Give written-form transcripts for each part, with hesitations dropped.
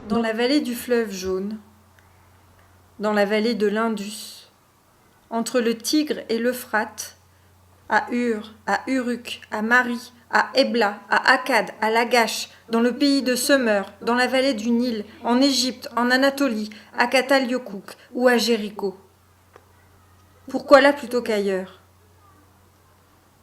Dans la vallée du fleuve jaune, dans la vallée de l'Indus, entre le Tigre et l'Euphrate, à Ur, à Uruk, à Mari, à Ebla, à Akkad, à Lagash, dans le pays de Summer, dans la vallée du Nil, en Égypte, en Anatolie, à Cataliocouk ou à Jéricho. Pourquoi là plutôt qu'ailleurs ?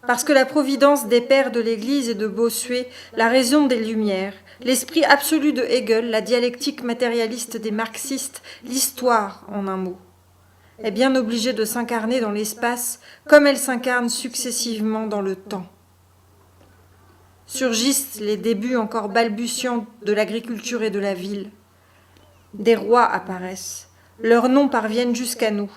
Parce que la providence des pères de l'Église et de Bossuet, la raison des Lumières, l'esprit absolu de Hegel, la dialectique matérialiste des marxistes, l'histoire en un mot, est bien obligée de s'incarner dans l'espace comme elle s'incarne successivement dans le temps. Surgissent les débuts encore balbutiants de l'agriculture et de la ville. Des rois apparaissent, leurs noms parviennent jusqu'à nous.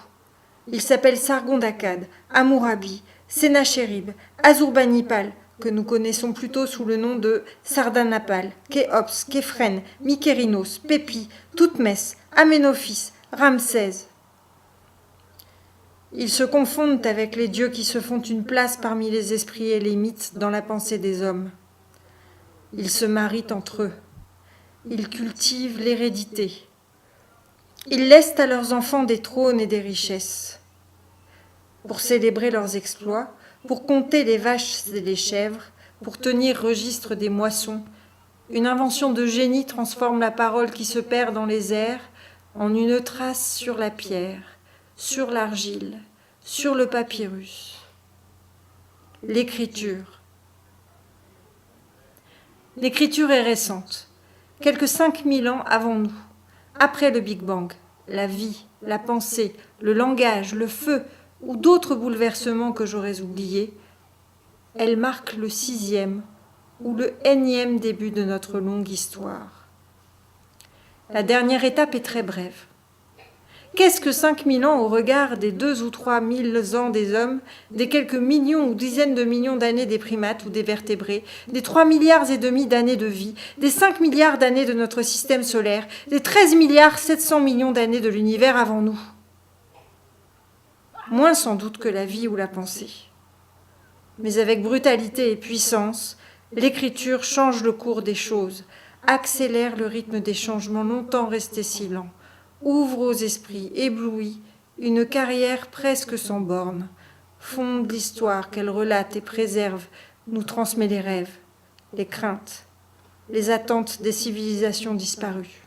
Ils s'appellent Sargon d'Akkad, Hammurabi, Sénachérib, Assurbanipal, que nous connaissons plutôt sous le nom de Sardanapal, Khéops, Képhren, Mykérinos, Pépi, Thoutmès, Aménophis, Ramsès. Ils se confondent avec les dieux qui se font une place parmi les esprits et les mythes dans la pensée des hommes. Ils se marient entre eux. Ils cultivent l'hérédité. Ils laissent à leurs enfants des trônes et des richesses. Pour célébrer leurs exploits, pour compter les vaches et les chèvres, pour tenir registre des moissons, une invention de génie transforme la parole qui se perd dans les airs en une trace sur la pierre, sur l'argile, sur le papyrus. L'écriture. L'écriture est récente, quelques 5000 ans avant nous, après le Big Bang, la vie, la pensée, le langage, le feu, ou d'autres bouleversements que j'aurais oubliés, elle marque le 6e ou le énième début de notre longue histoire. La dernière étape est très brève. Qu'est-ce que 5000 ans au regard des 2 ou 3 000 ans des hommes, des quelques millions ou dizaines de millions d'années des primates ou des vertébrés, des 3 milliards et demi d'années de vie, des 5 milliards d'années de notre système solaire, des 13 milliards 700 millions d'années de l'univers avant nous ? Moins sans doute que la vie ou la pensée. Mais avec brutalité et puissance, l'écriture change le cours des choses, accélère le rythme des changements longtemps restés si lents, ouvre aux esprits éblouis une carrière presque sans bornes, fonde l'histoire qu'elle relate et préserve, nous transmet les rêves, les craintes, les attentes des civilisations disparues.